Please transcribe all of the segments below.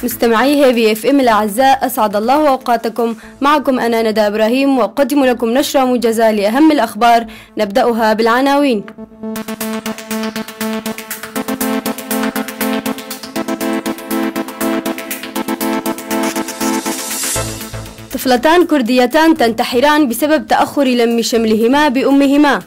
مستمعي هيفي اف ام الاعزاء، اسعد الله اوقاتكم. معكم انا ندى ابراهيم، واقدم لكم نشره موجزه لاهم الاخبار. نبداها بالعناوين. طفلتان كرديتان تنتحران بسبب تاخر لم شملهما بامهما.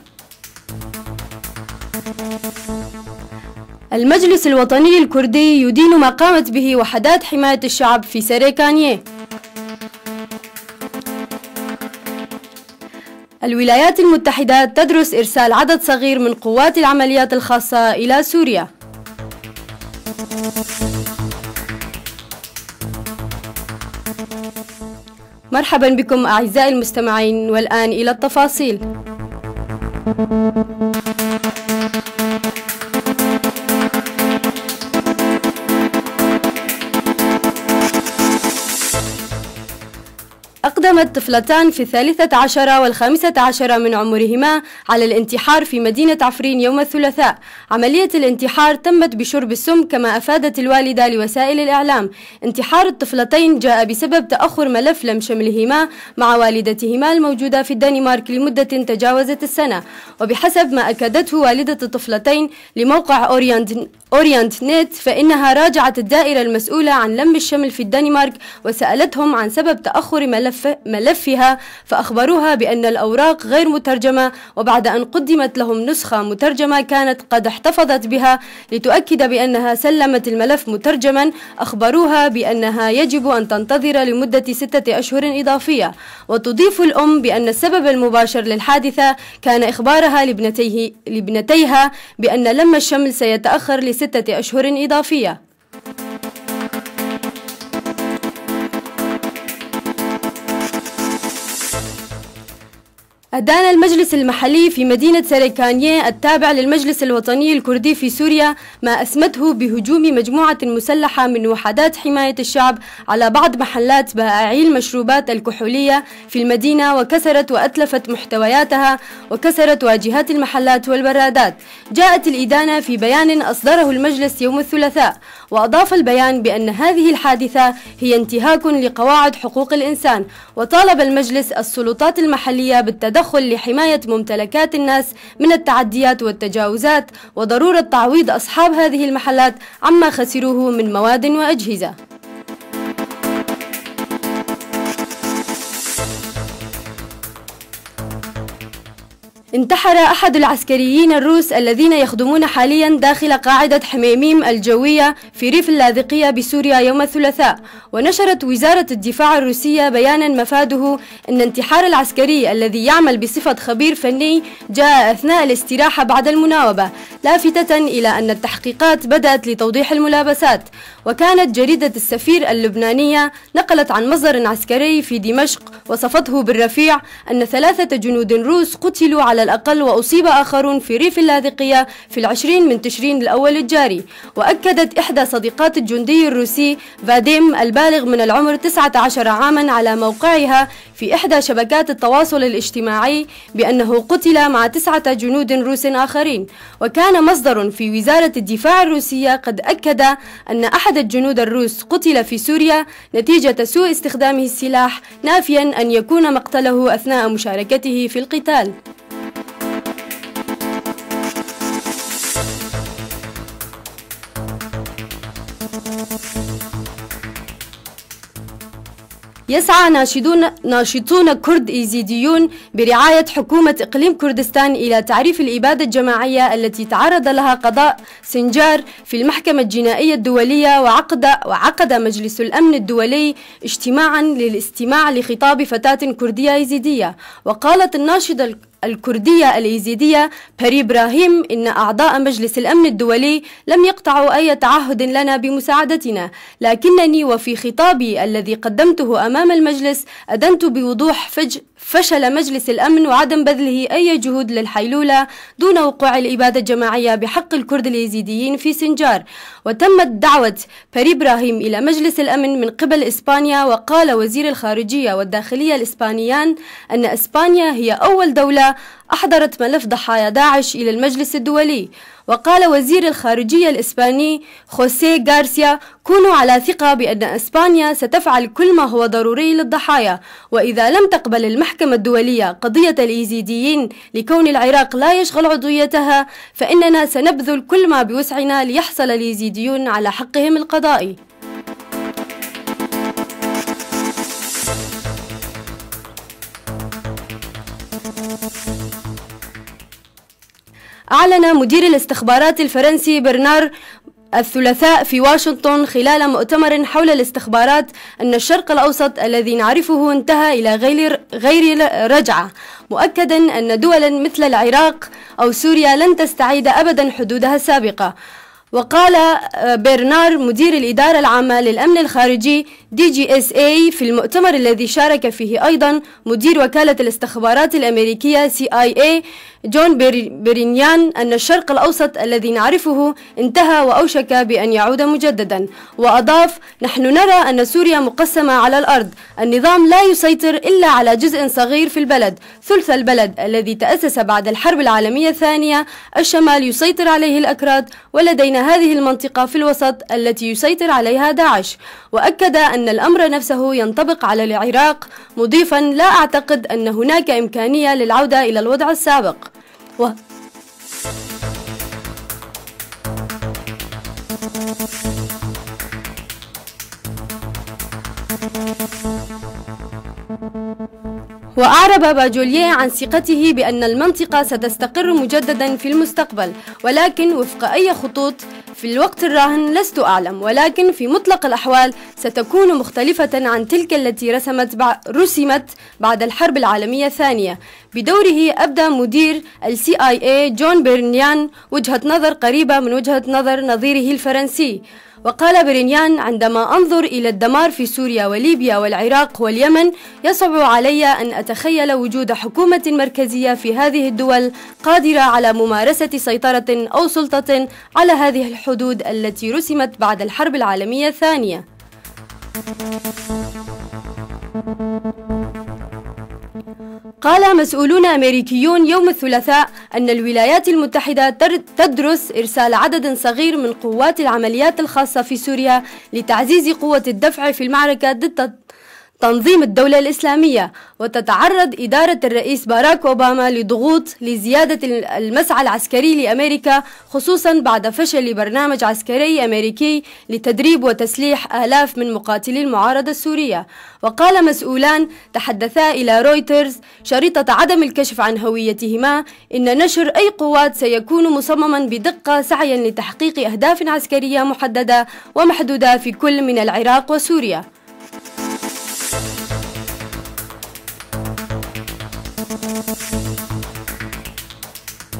المجلس الوطني الكردي يدين ما قامت به وحدات حماية الشعب في سريكانية. الولايات المتحدة تدرس إرسال عدد صغير من قوات العمليات الخاصة إلى سوريا. مرحبا بكم أعزائي المستمعين، والآن إلى التفاصيل. أقدمت طفلتان في 13 و15 من عمرهما على الانتحار في مدينة عفرين يوم الثلاثاء. عملية الانتحار تمت بشرب السم كما أفادت الوالدة لوسائل الإعلام. انتحار الطفلتين جاء بسبب تأخر ملف لم شملهما مع والدتهما الموجودة في الدنمارك لمدة تجاوزت السنة. وبحسب ما أكدته والدة الطفلتين لموقع أورينت نت، فإنها راجعت الدائرة المسؤولة عن لم الشمل في الدنمارك وسألتهم عن سبب تأخر ملفها، فأخبروها بأن الأوراق غير مترجمة، وبعد أن قدمت لهم نسخة مترجمة كانت قد احتفظت بها لتؤكد بأنها سلمت الملف مترجما، أخبروها بأنها يجب أن تنتظر لمدة 6 أشهر إضافية. وتضيف الأم بأن السبب المباشر للحادثة كان إخبارها لابنتيها بأن لم الشمل سيتأخر ل6 أشهر إضافية. أدان المجلس المحلي في مدينة سريكانية التابع للمجلس الوطني الكردي في سوريا ما أسمته بهجوم مجموعة مسلحة من وحدات حماية الشعب على بعض محلات بائعي المشروبات الكحولية في المدينة، وكسرت وأتلفت محتوياتها وكسرت واجهات المحلات والبرادات. جاءت الإدانة في بيان أصدره المجلس يوم الثلاثاء، وأضاف البيان بأن هذه الحادثة هي انتهاك لقواعد حقوق الإنسان، وطالب المجلس السلطات المحلية بالتدخل لحماية ممتلكات الناس من التعديات والتجاوزات، وضرورة تعويض أصحاب هذه المحلات عما خسروه من مواد وأجهزة. انتحر أحد العسكريين الروس الذين يخدمون حاليا داخل قاعدة حميميم الجوية في ريف اللاذقية بسوريا يوم الثلاثاء. ونشرت وزارة الدفاع الروسية بيانا مفاده أن انتحار العسكري الذي يعمل بصفة خبير فني جاء أثناء الاستراحة بعد المناوبة، لافتة إلى أن التحقيقات بدأت لتوضيح الملابسات. وكانت جريدة السفير اللبنانية نقلت عن مصدر عسكري في دمشق وصفته بالرفيع أن 3 جنود روس قتلوا على الأقل، وأصيب آخرون في ريف اللاذقية في 20 من تشرين الأول الجاري. وأكدت إحدى صديقات الجندي الروسي فاديم البالغ من العمر 19 عاما على موقعها في إحدى شبكات التواصل الاجتماعي بأنه قتل مع 9 جنود روس آخرين. وكان مصدر في وزارة الدفاع الروسية قد أكد أن أحد الجنود الروس قتل في سوريا نتيجة سوء استخدامه السلاح، نافيا أن يكون مقتله أثناء مشاركته في القتال. يسعى ناشطون كرد إيزيديون برعاية حكومة إقليم كردستان إلى تعريف الإبادة الجماعية التي تعرض لها قضاء سنجار في المحكمة الجنائية الدولية. وعقد مجلس الأمن الدولي اجتماعا للاستماع لخطاب فتاة كردية إيزيدية. وقالت الناشطة الكردية الإيزيدية باري إبراهيم إن أعضاء مجلس الأمن الدولي لم يقطعوا أي تعهد لنا بمساعدتنا، لكنني وفي خطابي الذي قدمته أمام المجلس أدنت بوضوح فشل مجلس الأمن وعدم بذله أي جهود للحيلولة دون وقوع الإبادة الجماعية بحق الكرد اليزيديين في سنجار. وتمت دعوة بري إبراهيم إلى مجلس الأمن من قبل إسبانيا، وقال وزير الخارجية والداخلية الإسبانيان أن إسبانيا هي أول دولة أحضرت ملف ضحايا داعش إلى المجلس الدولي. وقال وزير الخارجية الإسباني خوسيه غارسيا: كونوا على ثقة بأن إسبانيا ستفعل كل ما هو ضروري للضحايا، وإذا لم تقبل المحكمة الدولية قضية اليزيديين لكون العراق لا يشغل عضويتها، فإننا سنبذل كل ما بوسعنا ليحصل اليزيديون على حقهم القضائي. أعلن مدير الاستخبارات الفرنسي برنار الثلاثاء في واشنطن خلال مؤتمر حول الاستخبارات أن الشرق الأوسط الذي نعرفه انتهى إلى غير رجعة، مؤكدا أن دولا مثل العراق أو سوريا لن تستعيد أبدا حدودها السابقة. وقال برنار مدير الإدارة العامة للأمن الخارجي DGSA في المؤتمر الذي شارك فيه أيضا مدير وكالة الاستخبارات الأمريكية CIA جون برينيان أن الشرق الأوسط الذي نعرفه انتهى وأوشك بأن يعود مجددا. وأضاف: نحن نرى أن سوريا مقسمة على الأرض، النظام لا يسيطر إلا على جزء صغير في البلد، ثلث البلد الذي تأسس بعد الحرب العالمية الثانية، الشمال يسيطر عليه الأكراد، ولدينا هذه المنطقة في الوسط التي يسيطر عليها داعش. وأكد أن الأمر نفسه ينطبق على العراق، مضيفا: لا أعتقد أن هناك إمكانية للعودة إلى الوضع السابق. وأعرب باجوليه عن ثقته بأن المنطقة ستستقر مجددا في المستقبل، ولكن وفق أي خطوط في الوقت الراهن لست أعلم، ولكن في مطلق الأحوال ستكون مختلفة عن تلك التي رسمت بعد الحرب العالمية الثانية. بدوره أبدى مدير CIA جون برينيان وجهة نظر قريبة من وجهة نظر نظيره الفرنسي. وقال برينيان: عندما أنظر إلى الدمار في سوريا وليبيا والعراق واليمن يصعب علي أن أتخيل وجود حكومة مركزية في هذه الدول قادرة على ممارسة سيطرة أو سلطة على هذه الحدود التي رسمت بعد الحرب العالمية الثانية. قال مسؤولون أمريكيون يوم الثلاثاء أن الولايات المتحدة تدرس إرسال عدد صغير من قوات العمليات الخاصة في سوريا لتعزيز قوة الدفع في المعركة ضد تنظيم الدولة الإسلامية. وتتعرض إدارة الرئيس باراك أوباما لضغوط لزيادة المسعى العسكري لأمريكا، خصوصا بعد فشل برنامج عسكري أمريكي لتدريب وتسليح آلاف من مقاتلي المعارضة السورية. وقال مسؤولان تحدثا إلى رويترز شريطة عدم الكشف عن هويتهما إن نشر أي قوات سيكون مصمما بدقة سعيا لتحقيق أهداف عسكرية محددة ومحدودة في كل من العراق وسوريا.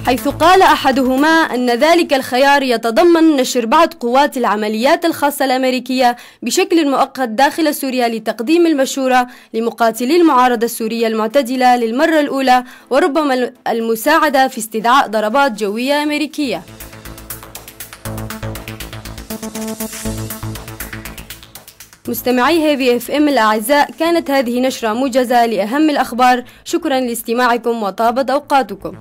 حيث قال أحدهما أن ذلك الخيار يتضمن نشر بعض قوات العمليات الخاصة الأمريكية بشكل مؤقت داخل سوريا لتقديم المشورة لمقاتلي المعارضة السورية المعتدلة للمرة الأولى، وربما المساعدة في استدعاء ضربات جوية أمريكية. مستمعي هيفي FM الأعزاء، كانت هذه نشرة موجزة لأهم الأخبار. شكرا لاستماعكم وطابت أوقاتكم.